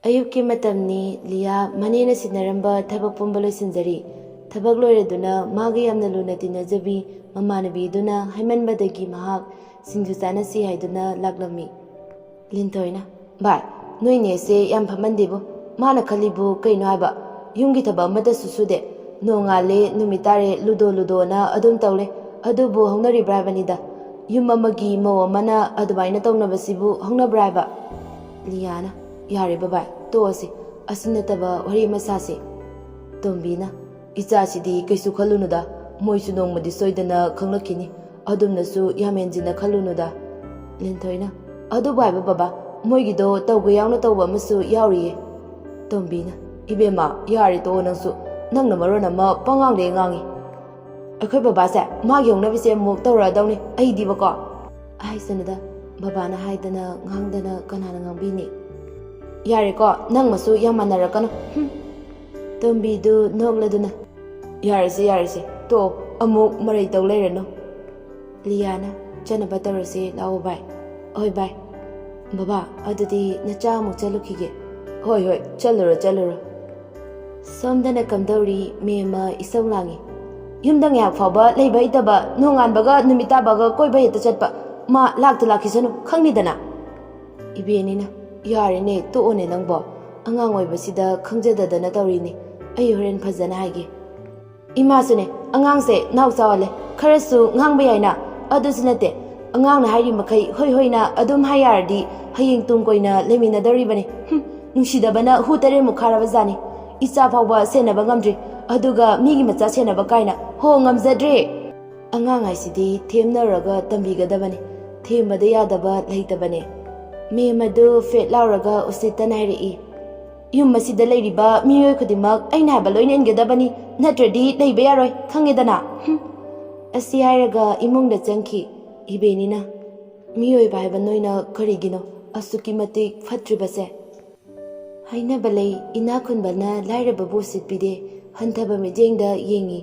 ꯑꯌꯨꯛꯀꯤ ꯃꯇꯝꯅꯤ ꯂꯤꯌꯥ ꯃꯅꯦꯅ ꯁꯤꯟꯅꯔꯝꯕ ꯊꯕꯛ ꯄꯨꯝꯕ ꯂꯣꯏꯁꯤꯟꯖꯔꯤ ꯊꯕꯛ ꯂꯣꯏꯔꯗꯨꯅ ꯃꯥꯒ ꯌꯥꯝꯅ ꯂꯨꯅ ꯇꯤꯟꯅꯖꯕꯤ ꯃꯃꯥꯟꯅꯕꯤꯗꯨꯅ ꯍꯥꯏꯃꯟꯕꯗꯒꯤ ꯃꯍꯥꯛ ꯁꯤꯡꯖꯨ ꯆꯥꯅꯁꯤ ꯍꯥꯏꯗꯨꯅ ꯂꯥꯛꯂꯝꯃꯤ ꯂꯤꯟꯊꯣꯏꯅ ꯚꯥꯏ ꯅꯣꯏꯅꯦꯁꯦ ꯌꯥꯝ ꯐꯝꯃꯟꯗꯦꯕꯨ ꯃꯥꯅ ꯈꯜꯂꯤꯕꯨ ꯀꯩꯅꯣ ꯍꯥꯏꯕ ꯌꯨꯝꯒꯤ ꯊꯕꯛ ꯑꯃꯠꯇꯁꯨ ꯁꯨꯗꯦ ꯅꯣꯡꯉꯥꯜꯂꯦ ꯅꯨꯃꯤꯠ ꯇꯥꯔꯦ ꯂꯨꯗꯣꯅ ꯑꯗꯨꯝ ꯇꯧꯂꯦ ꯑꯗꯨꯕꯨ ꯍꯧꯅꯔꯤꯕ꯭ꯔꯥ ꯍꯥꯏꯕꯅꯤꯗ ꯌꯨꯝ ꯑꯃꯒꯤ ꯃꯧ ꯑꯃꯅ ꯑꯗꯨꯃꯥꯏꯅ ꯇꯧꯅꯕꯁꯤꯕꯨ ꯍꯧꯅꯕ꯭ꯔꯥ ꯍꯥꯏꯕ ꯂꯤꯌꯥꯅ ꯌꯥꯔꯦ ꯕꯕꯥꯏ ꯇꯣꯛꯑꯁꯤ ꯑꯁꯤ ꯅꯠꯇꯕ ꯋꯥꯔꯤ ꯑꯃ ꯁꯥꯁꯤ ꯇꯣꯝꯕꯤꯅ ꯏꯆꯥꯁꯤꯗꯤ ꯀꯩꯁꯨ ꯈꯜꯂꯨꯅꯨꯗ ꯃꯣꯏꯁꯨ ꯅꯣꯡꯃꯗꯤ ꯁꯣꯏꯗꯅ ꯈꯪꯂꯛꯈꯤꯅꯤ ꯑꯗꯨꯝꯅꯁꯨ ꯌꯥꯝ ꯍꯦꯟꯖꯤꯟꯅ ꯈꯜꯂꯨꯅꯨꯗ ꯂꯤꯟꯊꯣꯏꯅ ꯑꯗꯨꯕꯨ ꯍꯥꯏꯕ ꯕꯕꯥ ꯃꯣꯏꯒꯤꯗꯣ ꯇꯧꯕ ꯌꯥꯎꯅ ꯇꯧꯕ ꯑꯃꯁꯨ ꯌꯥꯎꯔꯤꯌꯦ ꯇꯣꯝꯕꯤꯅ ꯏꯕꯦꯝꯃ ꯌꯥꯔꯦ ꯇꯣꯛꯑꯣ ꯅꯪꯁꯨ ꯅꯪꯅ ꯃꯔꯣꯟ ꯑꯃ ꯄꯉꯥꯡꯗ ꯉꯥꯡꯉꯤ ꯑꯩꯈꯣꯏ ꯕꯕꯥꯁꯦ ꯃꯥꯒꯤ ꯍꯧꯅꯕꯤꯁꯦ ꯑꯃꯨꯛ ꯇꯧꯔꯛꯑꯗꯧꯅꯤ ꯑꯩꯗꯤꯕꯀꯣ ꯍꯥꯏꯁꯅꯨꯗ ꯕꯕꯥꯅ ꯍꯥꯏꯗꯅ ꯉꯥꯡꯗꯅ ꯀꯅꯥꯅ ꯉꯥꯡꯕꯤꯅꯤ ꯌꯥꯔꯦꯀꯣ ꯅꯪ ꯃꯁꯨ ꯌꯥꯝ ꯃꯥꯟꯅꯔꯛꯀꯅꯨ ꯇꯣꯝꯕꯤꯗꯨ ꯅꯣꯛꯂꯗꯨꯅ ꯌꯥꯔꯁꯦ ꯇꯣꯛꯑꯣ ꯑꯃꯨꯛ ꯃꯔꯩ ꯇꯧ ꯂꯩꯔꯅꯨ ꯂꯤꯌꯥꯅ ꯆꯠꯅꯕ ꯇꯧꯔꯁꯦ ꯂꯥꯛꯑꯣ ꯚꯥꯏ ꯍꯣꯏ ꯚꯥꯏ ꯕꯕꯥ ꯑꯗꯨꯗꯤ ꯅꯆꯥ ꯑꯃꯨꯛ ꯆꯠꯂꯨꯈꯤꯒꯦ ꯍꯣꯏ ꯆꯠꯂꯨꯔꯣ ꯁꯣꯝꯗꯅ ꯀꯝꯗꯧꯔꯤ ꯃꯦꯝꯃ ꯏꯁꯧ ꯂꯥꯡꯉꯤ ꯌꯨꯝꯗ ꯉꯥꯏꯍꯥꯛ ꯐꯥꯎꯕ ꯂꯩꯕ ꯍꯩꯇꯕ ꯅꯣꯡꯉꯥꯟꯕꯒ ꯅꯨꯃꯤꯠ ꯇꯥꯕꯒ ꯀꯣꯏꯕ ꯍꯦꯛꯇ ꯆꯠꯄ ꯃꯥ ꯂꯥꯛꯈꯤꯁꯅꯨ ꯈꯪꯅꯤꯗꯅ ꯏꯕꯦꯅꯤꯅ ꯌꯥꯔꯦꯅꯦ ꯇꯣꯛꯑꯣꯅꯦ ꯅꯪꯕꯣ ꯑꯉꯥꯡ ꯑꯣꯏꯕꯁꯤꯗ ꯈꯪꯖꯗꯗꯅ ꯇꯧꯔꯤꯅꯤ ꯑꯩ ꯍꯣꯔꯦꯟ ꯐꯖꯅ ꯍꯥꯏꯒꯦ ꯏꯃꯥꯁꯨꯅꯦ ꯑꯉꯥꯡꯁꯦ ꯅꯥꯎ ꯆꯥꯎꯍꯜꯂꯦ ꯈꯔꯁꯨ ꯉꯥꯡꯕ ꯌꯥꯏꯅ ꯑꯗꯨꯁꯨ ꯅꯠꯇꯦ ꯑꯉꯥꯡꯅ ꯍꯥꯏꯔꯤ ꯃꯈꯩ ꯍꯣꯏꯅ ꯑꯗꯨꯝ ꯍꯥꯏ ꯌꯥꯔꯗꯤ ꯍꯌꯦꯡ ꯇꯨꯡ ꯀꯣꯏꯅ ꯂꯩꯃꯤꯟꯅꯗꯧꯔꯤꯕꯅꯤ ꯅꯨꯡꯁꯤꯗꯕꯅ ꯍꯨ ꯇꯔꯦꯠꯃꯨꯛ ꯈꯥꯔꯕꯖꯥꯠꯅꯤ ꯏꯆꯥ ꯐꯥꯎꯕ ꯁꯦꯟꯅꯕ ꯉꯝꯗ꯭ꯔꯤ ꯑꯗꯨꯒ ꯃꯤꯒꯤ ꯃꯆꯥ ꯁꯦꯟꯅꯕ ꯀꯥꯏꯅ ꯉꯝꯖꯗ꯭ꯔꯦ ꯑꯉꯥꯡ ꯍꯥꯏꯁꯤꯗꯤ ꯊꯦꯝꯅꯔꯒ ꯇꯝꯕꯤꯒꯗꯕꯅꯤ ꯊꯦꯝꯕꯗ ꯌꯥꯗꯕ ꯂꯩꯇꯕꯅꯦ ꯃꯦꯝ ꯑꯗꯨ ꯐꯦꯠ ꯂꯥꯎꯔꯒ ꯎꯁꯤꯠꯇꯅ ꯍꯥꯏꯔꯛꯏ ꯌꯨꯝ ꯑꯁꯤꯗ ꯂꯩꯔꯤꯕ ꯃꯤꯑꯣꯏ ꯈꯨꯗꯤꯡꯃꯛ ꯑꯩꯅ ꯍꯥꯏꯕ ꯂꯣꯏꯅ ꯏꯟꯒꯗꯕꯅꯤ ꯅꯠꯇ꯭ꯔꯗꯤ ꯂꯩꯕ ꯌꯥꯔꯣꯏ ꯈꯪꯉꯦꯗꯅ ꯑꯁꯤ ꯍꯥꯏꯔꯒ ꯏꯃꯨꯡꯗ ꯆꯪꯈꯤ ꯏꯕꯦꯅꯤꯅ ꯃꯤꯑꯣꯏꯕ ꯍꯥꯏꯕ ꯅꯣꯏꯅ ꯀꯔꯤꯒꯤꯅꯣ ꯑꯁꯨꯛꯀꯤ ꯃꯇꯤꯛ ꯐꯠꯇ꯭ꯔꯤꯕꯁꯦ ꯍꯥꯏꯅꯕ ꯂꯩ ꯏꯅꯥꯛ ꯈꯨꯟꯕꯅ ꯂꯥꯏꯔꯕꯕꯨ ꯎꯁꯤꯠꯄꯤꯗꯦ ꯍꯟꯊꯕ ꯃꯤꯠꯌꯦꯡꯗ ꯌꯦꯡꯉꯤ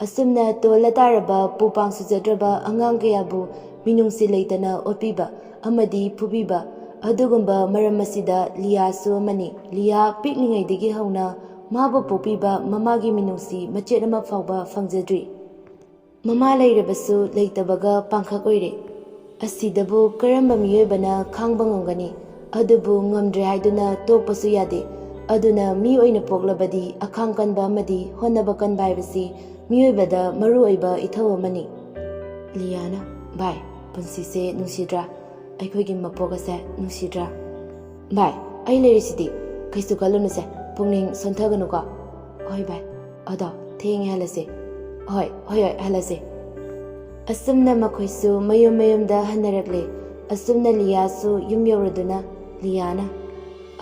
ꯑꯁꯨꯝꯅ ꯇꯣꯜꯂ ꯇꯥꯔꯕ ꯄꯨꯄꯥꯡ ꯁꯨꯖꯗ꯭ꯔꯕ ꯑꯉꯥꯡ ꯀꯌꯥꯕꯨ ꯃꯤꯅꯨꯡꯁꯤ ꯂꯩꯇꯅ ꯑꯣꯠꯄꯤꯕ ꯑꯃꯗꯤ ꯐꯨꯕꯤꯕ ꯑꯗꯨꯒꯨꯝꯕ ꯃꯔꯝ ꯑꯁꯤꯗ ꯂꯤꯌꯥꯁꯨ ꯑꯃꯅꯤ ꯂꯤꯌꯥ ꯄꯤꯛꯂꯤꯉꯩꯗꯒꯤ ꯍꯧꯅ ꯃꯥꯕꯨ ꯄꯣꯛꯄꯤꯕ ꯃꯃꯥꯒꯤ ꯃꯤꯅꯨꯡꯁꯤ ꯃꯆꯦꯠ ꯑꯃ ꯐꯥꯎꯕ ꯐꯪꯖꯗ꯭ꯔꯤ ꯃꯃꯥ ꯂꯩꯔꯕꯁꯨ ꯂꯩꯇꯕꯒ ꯄꯥꯡꯈꯛ ꯑꯣꯏꯔꯦ ꯑꯁꯤꯗꯕꯨ ꯀꯔꯝꯕ ꯃꯤꯑꯣꯏꯕꯅ ꯈꯥꯡꯕ ꯉꯝꯒꯅꯤ ꯑꯗꯨꯕꯨ ꯉꯝꯗ꯭ꯔꯦ ꯍꯥꯏꯗꯨꯅ ꯇꯣꯛꯄꯁꯨ ꯌꯥꯗꯦ ꯑꯗꯨꯅ ꯃꯤ ꯑꯣꯏꯅ ꯄꯣꯛꯂꯕꯗꯤ ꯑꯈꯥꯡ ꯀꯟꯕ ꯑꯃꯗꯤ ꯍꯣꯠꯅꯕ ꯀꯟꯕ ꯍꯥꯏꯕꯁꯤ ꯃꯤꯑꯣꯏꯕꯗ ꯃꯔꯨꯑꯣꯏꯕ ꯏꯊꯧ ꯑꯃꯅꯤ ꯂꯤꯌꯥꯅ ꯚꯥꯏ ꯄꯨꯟꯁꯤꯁꯦ ꯅꯨꯡꯁꯤꯗ꯭ꯔꯥ ꯑꯩꯈꯣꯏꯒꯤ ꯃꯄꯣꯛ ꯑꯁꯦ ꯅꯨꯡꯁꯤꯗ꯭ꯔꯥ ꯚꯥꯏ ꯑꯩ ꯂꯩꯔꯤꯁꯤꯗꯤ ꯀꯩꯁꯨ ꯈꯜꯂꯨꯅꯨꯁꯦ ꯄꯨꯛꯅꯤꯡ ꯁꯣꯟꯊꯒꯅꯨꯀꯣ ꯍꯣꯏ ꯚꯥꯏ ꯑꯗꯣ ꯊꯦꯡꯉꯦ ꯍꯜꯂꯁꯦ ꯍꯣꯏ ꯍꯜꯂꯁꯦ ꯑꯁꯨꯝꯅ ꯃꯈꯣꯏꯁꯨ ꯃꯌꯨꯝꯗ ꯍꯟꯅꯔꯛꯂꯦ ꯑꯁꯨꯝꯅ ꯂꯤꯌꯥꯁꯨ ꯌꯨꯝ ꯌꯧꯔꯗꯨꯅ ꯂꯤꯌꯥꯅ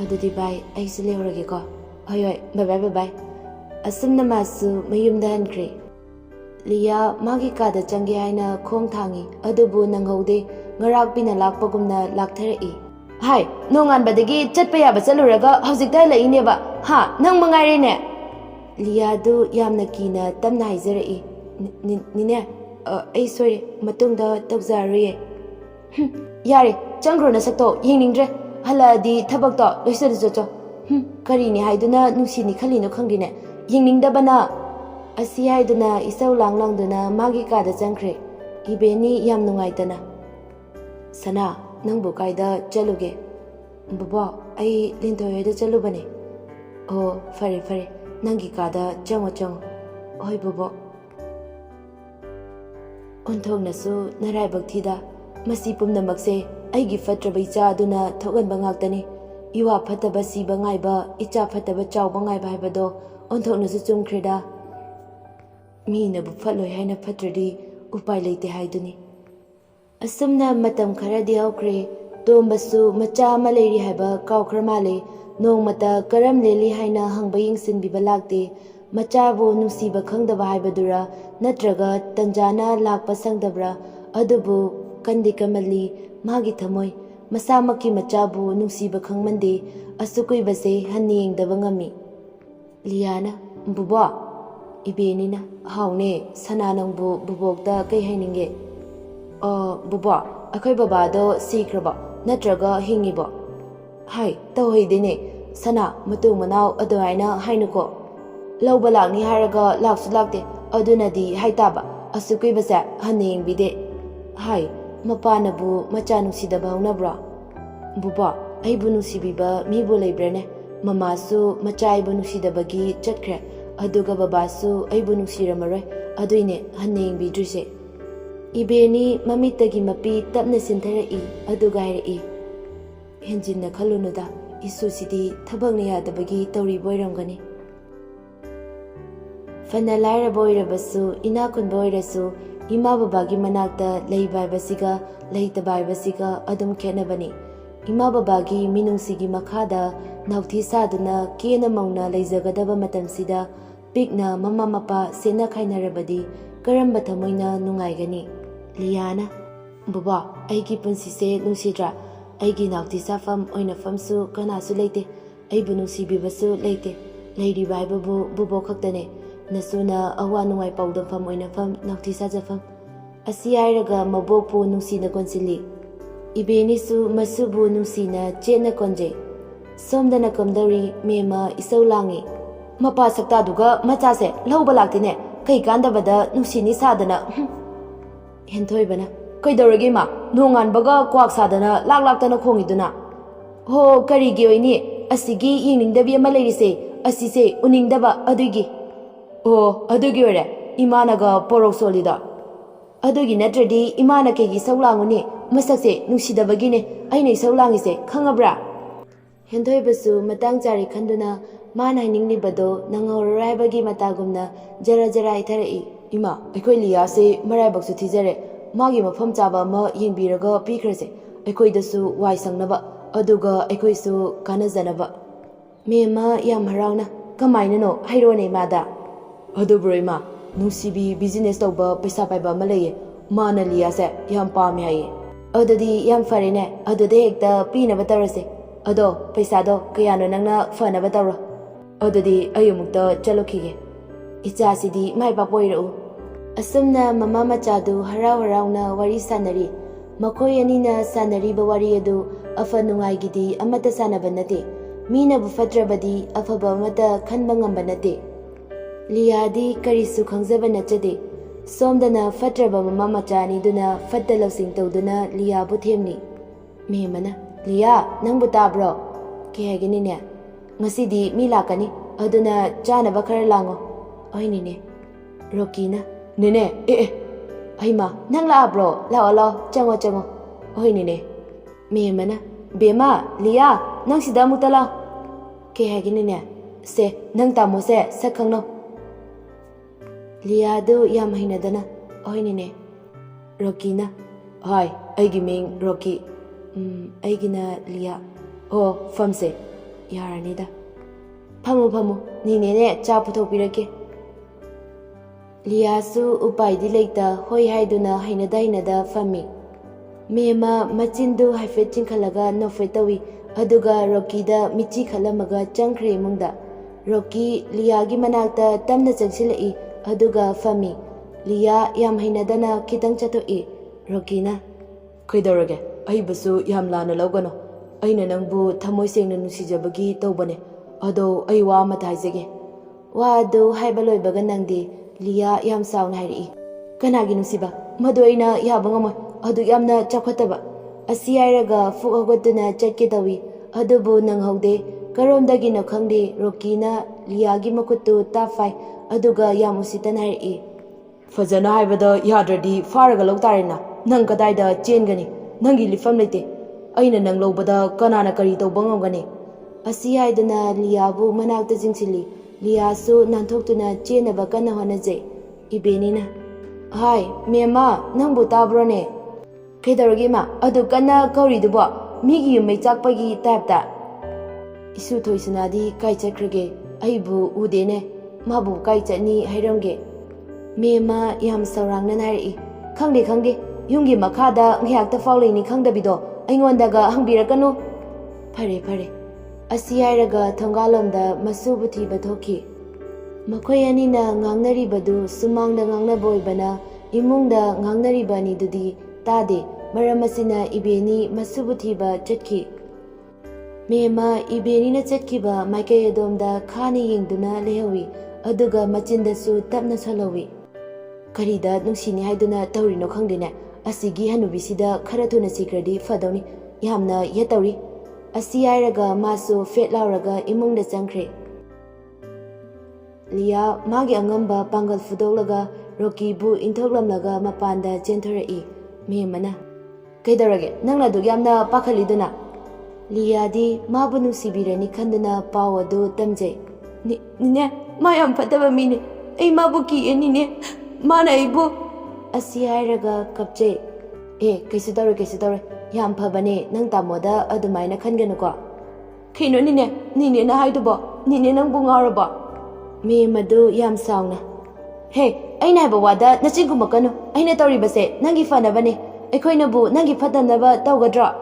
ꯑꯗꯨꯗꯤ ꯚꯥꯏ ꯑꯩꯁꯨ ꯂꯩꯍꯧꯔꯒꯦꯀꯣ ꯍꯣꯏ ꯕꯥꯏ ꯑꯁꯨꯝꯅ ꯃꯥꯁꯨ ꯃꯌꯨꯝꯗ ꯍꯟꯈ꯭ꯔꯦ ꯂꯤꯌꯥ ꯃꯥꯒꯤ ꯀꯥꯗ ꯆꯪꯒꯦ ꯍꯥꯏꯅ ꯈꯣꯡ ꯊꯥꯡꯉꯤ ꯑꯗꯨꯕꯨ ꯅꯪꯍꯧꯗꯦ ꯉꯔꯥꯛꯄꯤꯅ ꯂꯥꯛꯄꯒꯨꯝꯅ ꯂꯥꯛꯊꯔꯛꯏ ꯍꯥꯏ ꯅꯣꯡꯉꯥꯟꯕꯗꯒꯤ ꯆꯠꯄ ꯌꯥꯕ ꯆꯠꯂꯨꯔꯒ ꯍꯧꯖꯤꯛꯇ ꯍꯜꯂꯛꯏꯅꯦꯕ ꯅꯪ ꯃꯉꯥꯏꯔꯦꯅꯦ ꯂꯤꯌꯥꯗꯨ ꯌꯥꯝꯅ ꯀꯤꯅ ꯇꯞꯅ ꯍꯥꯏꯖꯔꯛꯏ ꯅꯤꯅꯦ ꯑꯩ ꯁꯣꯏꯔꯦ ꯃꯇꯨꯡꯗ ꯇꯧꯖꯔꯔꯣꯏꯌꯦ ꯌꯥꯔꯦ ꯆꯪꯈ꯭ꯔꯣ ꯅꯁꯛꯇꯣ ꯌꯦꯡꯅꯤꯡꯗ꯭ꯔꯦ ꯍꯜꯂꯛꯑꯗꯤ ꯊꯕꯛꯇꯣ ꯂꯣꯏꯁꯤꯜꯂꯨ ꯆꯣ ꯀꯔꯤꯅꯤ ꯍꯥꯏꯗꯨꯅ ꯅꯨꯡꯁꯤꯅꯤ ꯈꯜꯂꯤꯅꯣ ꯈꯪꯗꯦꯅꯦ ꯌꯦꯡꯅꯤꯡꯗꯕꯅ ꯑꯁꯤ ꯍꯥꯏꯗꯨꯅ ꯏꯁꯧ ꯂꯥꯡꯗꯨꯅ ꯃꯥꯒꯤ ꯀꯥꯗ ꯆꯪꯈ꯭ꯔꯦ ꯏꯕꯦꯅꯤ ꯌꯥꯝ ꯅꯨꯡꯉꯥꯏꯇꯅ ꯁꯅꯥ ꯅꯪꯕꯨ ꯀꯥꯏꯗ ꯆꯠꯂꯨꯒꯦ ꯕꯕꯥ ꯑꯩ ꯂꯤꯟꯊꯣꯏ ꯍꯣꯏꯗ ꯆꯠꯂꯨꯕꯅꯦ ꯑꯣ ꯐꯔꯦ ꯅꯪꯒꯤ ꯀꯥꯗ ꯆꯪꯉꯣ ꯍꯣꯏ ꯕꯕꯥ ꯑꯣꯟꯊꯣꯛꯅꯁꯨ ꯅꯔꯥꯏꯕꯛ ꯊꯤꯗ ꯃꯁꯤ ꯄꯨꯝꯅꯃꯛꯁꯦ ꯑꯩꯒꯤ ꯐꯠꯇ꯭ꯔꯕ ꯏꯆꯥ ꯑꯗꯨꯅ ꯊꯣꯛꯍꯟꯕ ꯉꯥꯛꯇꯅꯤ ꯏꯋꯥ ꯐꯠꯇꯕ ꯁꯤꯕ ꯉꯥꯏꯕ ꯏꯆꯥ ꯐꯠꯇꯕ ꯆꯥꯎꯕ ꯉꯥꯏꯕ ꯍꯥꯏꯕꯗꯣ ꯑꯣꯟꯊꯣꯛꯅꯁꯨ ꯆꯨꯝꯈ꯭ꯔꯦꯗ ꯃꯤꯅꯕꯨ ꯐꯠꯂꯣꯏ ꯍꯥꯏꯅ ꯐꯠꯇ꯭ꯔꯗꯤ ꯎꯄꯥꯏ ꯂꯩꯇꯦ ꯍꯥꯏꯗꯨꯅꯤ ꯑꯁꯨꯝꯅ ꯃꯇꯝ ꯈꯔꯗꯤ ꯍꯧꯈ꯭ꯔꯦ ꯇꯣꯝꯕꯁꯨ ꯃꯆꯥ ꯑꯃ ꯂꯩꯔꯤ ꯍꯥꯏꯕ ꯀꯥꯎꯈ꯭ꯔ ꯃꯥꯜꯂꯦ ꯅꯣꯡꯃꯇ ꯀꯔꯝ ꯂꯦꯜꯂꯤ ꯍꯥꯏꯅ ꯍꯪꯕ ꯌꯦꯡꯁꯤꯟꯕꯤꯕ ꯂꯥꯛꯇꯦ ꯃꯆꯥꯕꯨ ꯅꯨꯡꯁꯤꯕ ꯈꯪꯗꯕ ꯍꯥꯏꯕꯗꯨꯔ ꯅꯠꯇ꯭ꯔꯒ ꯇꯟꯖꯥꯅ ꯂꯥꯛꯄ ꯁꯪꯗꯕ꯭ꯔꯥ ꯑꯗꯨꯕꯨ ꯀꯟꯗꯤ ꯀꯟꯃꯜꯂꯤ ꯃꯥꯒꯤ ꯊꯃꯣꯏ ꯃꯁꯥꯃꯛꯀꯤ ꯃꯆꯥꯕꯨ ꯅꯨꯡꯁꯤꯕ ꯈꯪꯃꯟꯗꯦ ꯑꯁꯨꯛ ꯀꯨꯏꯕꯁꯦ ꯍꯟꯅ ꯌꯦꯡꯗꯕ ꯉꯝꯃꯤ ꯂꯤꯌꯥꯅ ꯕꯨꯕꯣ ꯏꯕꯦꯅꯤꯅ ꯍꯥꯎꯅꯦ ꯁꯅꯥ ꯅꯪꯕꯨ ꯕꯨꯕꯣꯛꯇ ꯀꯩ ꯍꯥꯏꯅꯤꯡꯒꯦ ꯕꯨꯕꯣ ꯑꯩꯈꯣꯏ ꯕꯕꯥꯗꯣ ꯁꯤꯈ꯭ꯔꯕꯣ ꯅꯠꯇ꯭ꯔꯒ ꯍꯤꯡꯉꯤꯕꯣ ꯍꯥꯏ ꯇꯧꯍꯩꯗꯦꯅꯦ Sana matung manau aduaina hainuko. Lauba lakni haraga laksu lakte adunadi haitaba asukui basa haning bide. Hai mapanabu macha nungsidaba haunabra. Buba aibu nungsibiba mibu leibrane. Mamasu macha aibu nungsidabagi chatkre. Aduga babasu aibu nungsiramare aduine haning bidrise. Ibeni mamitagi mapi tapna sinthara aduga hairi. Henjinna khalunuda isu sidi thabakna yadabagi tawri boiramgani. Fana lairaba oirabasu inakunba oirasu ima babagi manakta leiba haibasiga leitaba haibasiga adum khenabani. Ima babagi minungsigi makhada nauthi saduna kena mauna leizagadaba matamsida pikna mama mapa sena khainarabadi karamba thamoina nungaigani. Liana Baba aigi punsise nungsidra aigi nauthi safam oina famsu kanasu leite aibu nungsibibasu leite leiriba haibabu bubo khaktane nasuna awa nungai paudafam oina fam nauthi sajafam asi hairaga mabokpu nungsina konsili ibenisu masubu nungsina chena konje somdana kamdari mema isau langi mapa saktaduga machase lauba laktene kai kandabada nungsini sadana Thoibana Kaidoragi ma nonganbaga kwak sadana laktana khongiduna ho karigi oini asigi yingingdabi ama leirise asise uningdaba adugi adugi ore imanaga porok solida adugi natradi imana kegi saulanguni masakse nungsidabagine aina saulangise khangabra Thoibasu matang jari khanduna mana hininglibado nangauraraibagi matagumna jara jara itharai Ima aikoi liyase maraibaksu thijare magi mafam chaba ma yengbiraga pikrase aikoi dasu wai sangnaba aduga aikoi su kanazanaba mema yam harauna kamaina no hairone mada adubro ima nungsibi business tauba paisa paiba malaye mana liyase yam pami haye adudi yam farene adude hekta pinaba tarase ado paisa do kayano nangna fanaba tawro adudi ayumukta chalokhige Icha sidi mai papoirau asumna mama machadu harau harauna wari sanari makoi anina sanari ba wari adu afa nungai gidi amata sanaba nate mina bu fatrabadi afaba amata khanba ngamba nate liyadi karisu khangjaba nachade somdana fatraba mama machani duna fatta lawsing tawduna liya bu themni memana liya nangbu tabro ke hagini ne ngasidi mi lakani aduna chanaba khara lango Oinine Rokina Nene Aima nang la bro la chango Oinine Memana Bema Lia nang sida mutala Ke haginine Se nang tamo se sakhangno Lia do yam hinadana Oinine Rokina Hai aigi ming Roki Aigina Lia famse Yaranida Pamu Nine cha puthopirake Liasu upaidi leita hoi haiduna hainada fami. Mema machindu haifet chingkhalaga nofetawi aduga Rokida michi khalamaga changkhre mungda. Roki Liagi manakta tamna changsilai aduga fami. Lia yam hainadana kitang chatoi. Rokina Kaidorage aibasu yam lana lawgano. Aina nangbu thamoi sengna nusijabagi tawbane. Ado aiwa mata haijage. Wa adu haibaloibaga nangdi Lia yam sauna hairi kanagi nusiba madu aina yaba ngamoi adu yamna chakhotaba asi hairaga fuk hogotuna chatke dawi adubu nanghaude karomdagi na khangde Rokina Liagi makutu tafai aduga yamusitan hairi fajana haibada yadradi faraga lawtarena nang kadaida chengani nangi lifam leite aina nang lobada kanana kari tawba ngamgani asi haiduna Liabu manakta jingsili Liasu nantoktuna chenaba kana honaje ibenina Hai mema nangbu tabrone Kaidoragi ma adu kana kauridubo migi yumai chakpagi typeta Isu thoisunadi kai chakrege aibu udene mabu kai chani hairamge mema yam saurangna nari khangde yungi makhada nghyakta fawleini khangdabido aingondaga hangbirakanu phare Asi hairaga thongalomda masubu thiba thoki makhoi anina ngangnaribadu sumangda ngangnaboibana imungda ngangnaribani dudi tade maramasina ibeni masubu thiba chatki Mayamna ibenina chatkiba maikai adomda khani yengduna lehawi aduga machindasu tapna solawi. Karida nungsini haiduna taurino khangdene asigi hanubisida khara thuna sikradi fadawni yamna yatawri. Asi airaga masu fet lauraga imungda changkhre. Lia magi angamba pangal fudolaga Rocky bu intoklamlaga mapanda chenthorei. Mayamna kaidarage nangna du yamna pakhaliduna. Lia di mabu nungsibirani khanduna paw adu tamjai. Nine ma yam fataba mine ai mabu ki nine mana ibu asi airaga kapje. Kaisu tawre yam phabane nang tamoda adumaina khanganuko. Khino nine na haidubo nine nang bungarabo. Mayamna du yam sauna. Aina haiba wada nachingumakanu aina tawribase nangi fanabane aikoinabu nangi fatanaba tawgadra.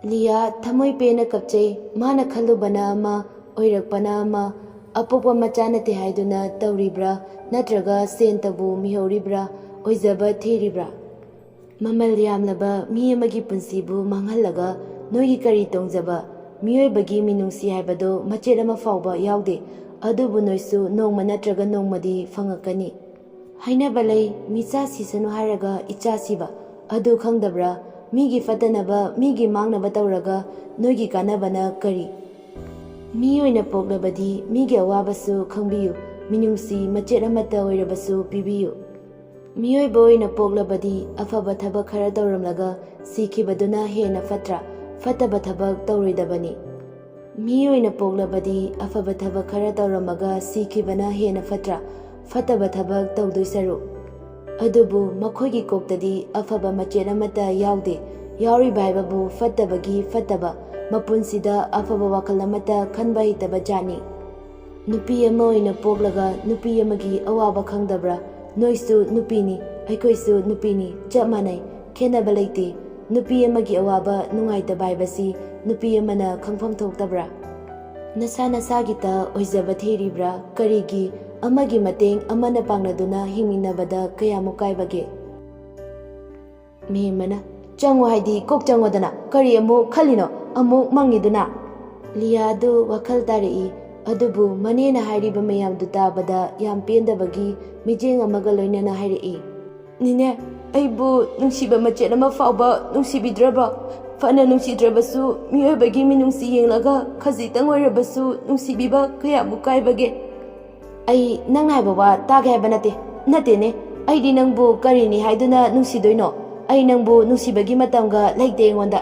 Lia thamoi pena kapchei mana khalubana ama oirakpana ama apokwa machanate haiduna tawribra natraga sentabu mihauribra oizaba theribra. Mamal yamlaba mi amagi punsibu manghallaga noigi kari tongjaba miyoibagi minungsi haibado machet ama fauba yaude adubu noisu nongma natraga nongmadi fangakani. Hainaba lei micha sisanu haraga icha siba adu khangdabra migi fatanaba migi mangnaba tawraga noigi kanabana kari. Mi oina poklabadi migi awabasu khangbiyu minungsi machet amata oirabasu pibiyu. Miyoiba oina poklabadi afaba thabak khara tawramlaga sikhibaduna hena fatra fataba thabak tawroidabani. Mi oina poklabadi afaba thabak khara tawramaga sikhibana hena fatra fataba thabak tawdoisaru. Adubu makhoigi koktadi afaba machet amata yaude yauriba haibabu fatabagi fataba mapunsida afaba wakal amata khanba hitaba jani. Nupi ama oina poklaga nupi amagi awaba khangdabra noisu nupini aikoisu nupini chap manai khenaba leite nupi amagi awaba nungaitaba haibasi nupi amana khangpham thoktabra. Nasa nasagita oizaba theribra karigi amagi mateng amana pangnaduna hingminabada kayamu kaibage. Mayamna chango haidi kok changodana kari amu khalino amu mangiduna. Lia du wakal tarei adubu manena hairiba mayamdu tabada yam pendabagi mijeng amaga loinana hairei. Nine aibu nungsiba machet ama fauba nungsibidraba fana nungsidrabasu miyoibagi minungsi yenglaga khazitang oirabasu nungsibiba kayamu kaibage. Ai nang haiba wa tage haiba nate ne aidi nangbu karini haiduna nungsidoino ai nangbu nungsibagi matamga laite engonda.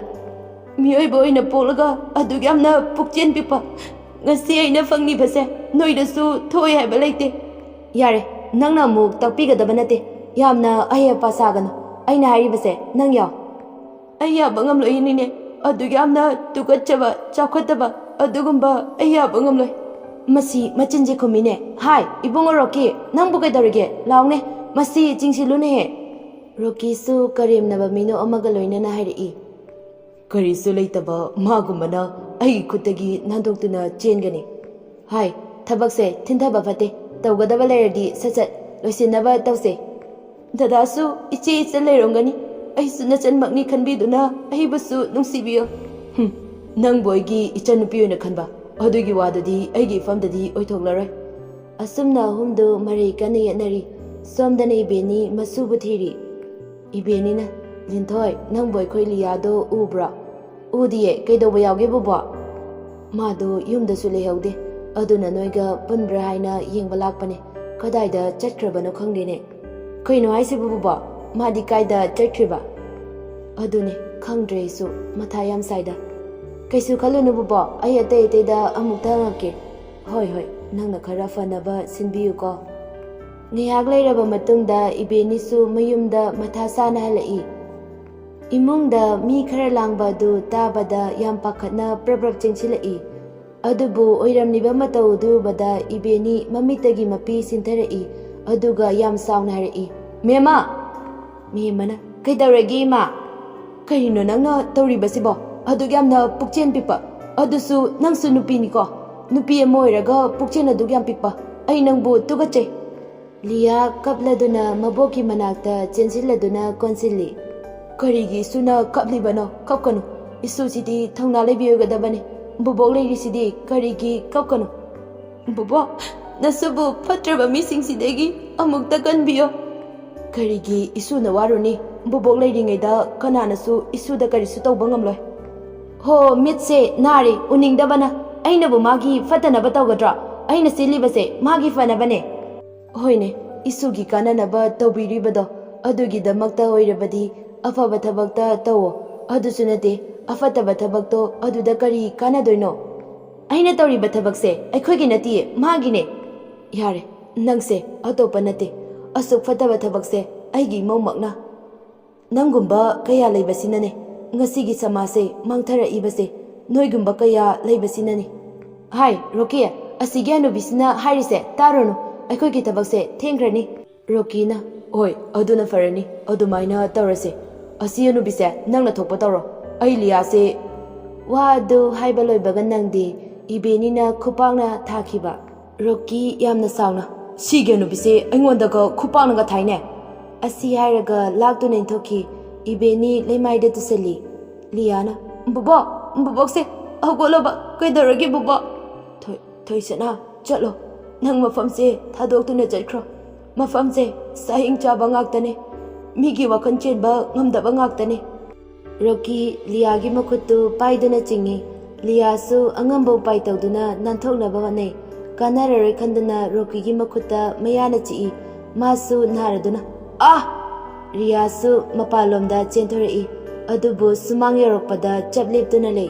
Miyoiba oina poklaga adugi yamna pukchen pipa ngasi aina fangnibase noidasu thoi haiba leite. Yare nangna amuk takpigadaba nate yamna ayapa sagano aina hairibase nang yaw. Ayaba ngamloi nine adugi yamna tukachaba chakhotaba adugumba ayaba ngamloi. Masi machinje khumine hai ibungo Rocky nangbu kaidarige laungne masi chingsilune he. Rocky su karimnaba mino amaga loinana hairei. Karisu leitaba magumana ai khutagi nandoktuna chengani. Hai thabakse thindaba fate tawgadaba leradi sachat loisinaba tawse. Dadasu iche icha leirongani aisu nachanmakni khanbiduna aibasu nungsibiyo. Nangbu aigi ichanupi oina khanba adugi wadadi aigi famdadi oithoklaroi. Asumna humdu marei kana yetnari somdana ibeni masubu thiri. Ibenina linthoi nangbu akhoi liyado ubra udiye kaidoba yauge bubo. Madu yumdasu lehaude aduna noiga punbra haina yengba lakpane kadaida chatkrabano khangdene. Kaino haisibu bubo madi kaida chatkriba adune khangdreisu matha yam saida. Kaisu khalunu bubo ai atei amuk thangake. Hoi nangna khara fanaba sinbiyu ko. Ngihak leiraba matungda ibenisu mayumda matha sana halai. Imungda mi khara langba du tabada yam pakhatna prabrap chengsilai. Adubu oiramniba mataudu bada ibeni mamitagi mapi sintharai aduga yam sauna harai. Mayamna kaidaragi ma kaino nangna tawribasibo adug yamna pukchen pipa adusu nangsu nupini ko nupi amoiraga pukchen adug yam pipa ai nangbu tugachei. Lia kapladuna maboki manakta chensiladuna konsilli. Karigi suna kaplibano kapkanu isu sidi thongna lebiyogadabane ꯕꯣꯕꯣꯛ ꯂꯩꯔꯤꯁꯤꯗꯤ ꯀꯔꯤꯒꯤ ꯀꯞꯀꯅꯣ ꯕꯣꯕꯣꯛ ꯅꯁꯨꯕꯨ ꯐꯠꯇ꯭ꯔꯕ ꯃꯤꯁꯤꯡꯁꯤꯗꯒꯤ ꯑꯃꯨꯛꯇ ꯀꯟꯕꯤꯌꯣ ꯀꯔꯤꯒꯤ ꯏꯁꯨꯅ ꯋꯥꯔꯨꯅꯤ ꯕꯣꯕꯣꯛ ꯂꯩꯔꯤꯉꯩꯗ ꯀꯅꯥꯅꯁꯨ ꯏꯁꯨꯗ ꯀꯔꯤꯁꯨ ꯇꯧꯕ ꯉꯝꯂꯣꯏ ꯍꯣ ꯃꯤꯠꯁꯦ ꯅꯥꯔꯤ ꯎꯅꯤꯡꯗꯕꯅ ꯑꯩꯅꯕꯨ ꯃꯥꯒꯤ ꯐꯠꯇꯅꯕ ꯇꯧꯒꯗ꯭ꯔꯥ ꯑꯩꯅ ꯆꯦꯜꯂꯤꯕꯁꯦ ꯃꯥꯒꯤ ꯐꯅꯕꯅꯦ ꯍꯣꯏꯅꯦ ꯏꯁꯨꯒꯤ ꯀꯥꯟꯅꯅꯕ ꯇꯧꯕꯤꯔꯤꯕꯗꯣ ꯑꯗꯨꯒꯤꯗꯃꯛꯇ ꯑꯣꯏꯔꯕꯗꯤ ꯑꯐꯕ ꯊꯕꯛꯇ ꯇꯧꯋꯣ ꯑꯗꯨꯁꯨ ꯅꯠꯇꯦ ꯑꯐꯠꯇꯕ ꯊꯕꯛꯇꯣ ꯑꯗꯨꯗ ꯀꯔꯤ ꯀꯥꯟꯅꯗꯣꯏꯅꯣ ꯑꯩꯅ ꯇꯧꯔꯤꯕ ꯊꯕꯛꯁꯦ ꯑꯩꯈꯣꯏꯒꯤ ꯅꯠꯇꯤꯌꯦ ꯃꯥꯒꯤꯅꯦ ꯌꯥꯔꯦ ꯅꯪꯁꯦ ꯑꯇꯣꯞꯄ ꯅꯠꯇꯦ ꯑꯁꯨꯛ ꯐꯠꯇꯕ ꯊꯕꯛꯁꯦ ꯑꯩꯒꯤ ꯏꯃꯧꯃꯛꯅ ꯅꯪꯒꯨꯝꯕ ꯀꯌꯥ ꯂꯩꯕꯁꯤꯅꯅꯦ ꯉꯁꯤꯒꯤ ꯁꯃꯥꯖꯁꯦ ꯃꯥꯡꯊꯔꯛꯏꯕꯁꯦ ꯅꯣꯏꯒꯨꯝꯕ ꯀꯌꯥ ꯂꯩꯕꯁꯤꯅꯅꯤ ꯍꯥꯏ ꯔꯣꯀꯤ ꯑꯁꯤꯒꯤ ꯍꯅꯨꯕꯤꯁꯤꯅ ꯍꯥꯏꯔꯤꯁꯦ ꯇꯥꯔꯨꯅꯨ ꯑꯩꯈꯣꯏꯒꯤ ꯊꯕꯛꯁꯦ ꯊꯦꯡꯈ꯭ꯔꯅꯤ ꯔꯣꯀꯤꯅ ꯍꯣꯏ ꯑꯗꯨꯅ ꯐꯔꯅꯤ ꯑꯗꯨꯃꯥꯏꯅ ꯇꯧꯔꯁꯦ ꯑꯁꯤ ꯍꯅꯨꯕꯤꯁꯦ ꯅꯪꯅ ꯊꯣꯛꯄ ꯇꯧꯔꯣ ꯑꯩ ꯂꯤꯌꯥꯁꯦ ꯋꯥ ꯑꯗꯨ ꯍꯥꯏꯕ ꯂꯣꯏꯕꯒ ꯅꯪꯗꯤ ꯏꯕꯦꯅꯤꯅ ꯈꯨꯄꯥꯛꯅ ꯊꯥꯈꯤꯕ ꯔꯣꯀꯤ ꯌꯥꯝꯅ ꯁꯥꯎꯅ ꯁꯤꯒꯤ ꯍꯅꯨꯕꯤꯁꯦ ꯑꯩꯉꯣꯟꯗꯒ ꯈꯨꯄꯥꯛꯅꯒ ꯊꯥꯏꯅꯦ ꯑꯁꯤ ꯍꯥꯏꯔꯒ ꯂꯥꯛꯇꯨꯅ ꯏꯟꯊꯣꯛꯈꯤ ꯏꯕꯦꯅꯤ ꯂꯩꯃꯥꯏꯗ ꯇꯨꯁꯜꯂꯤ ꯂꯤꯌꯥꯅ ꯕꯣꯕꯣꯛ ꯕꯣꯕꯣꯛꯁꯦ ꯍꯧꯒꯠꯂꯣꯕ ꯀꯩꯗꯧꯔꯒꯦ ꯕꯣꯕꯣꯛ ꯊꯣꯏꯁꯅꯥ ꯆꯠꯂꯣ ꯅꯪ ꯃꯐꯝꯁꯦ ꯊꯥꯗꯣꯛꯇꯨꯅ ꯆꯠꯈ꯭ꯔꯣ ꯃꯐꯝꯁꯦ ꯆꯥꯍꯤꯡ ꯆꯥꯕ ꯉꯥꯛꯇꯅꯦ ꯃꯤꯒꯤ ꯋꯥꯈꯜ ꯆꯦꯟꯕ ꯉꯝꯗꯕ ꯉꯥꯛꯇꯅꯦ ꯔꯣꯀꯤ ꯂꯤꯌꯥꯒꯤ ꯃꯈꯨꯠꯇꯨ ꯄꯥꯏꯗꯨꯅ ꯆꯤꯡꯉꯤ ꯂꯤꯌꯥꯁꯨ ꯑꯉꯝꯕ ꯎꯄꯥꯏ ꯇꯧꯗꯨꯅ ꯅꯥꯟꯊꯣꯛꯅꯕ ꯍꯣꯠꯅꯩ ꯀꯥꯟꯅꯔꯔꯣꯏ ꯈꯟꯗꯨꯅ ꯔꯣꯀꯤꯒꯤ ꯃꯈꯨꯠꯇ ꯃꯌꯥꯅ ꯆꯤꯛꯏ ꯃꯥꯁꯨ ꯅꯥꯔꯗꯨꯅ ꯔꯤꯌꯥꯁꯨ ꯃꯄꯥꯟꯂꯣꯝꯗ ꯆꯦꯟꯊꯣꯔꯛꯏ ꯑꯗꯨꯕꯨ ꯁꯨꯃꯥꯡ ꯌꯧꯔꯛꯄꯗ ꯆꯞ ꯂꯦꯞꯇꯨꯅ ꯂꯩ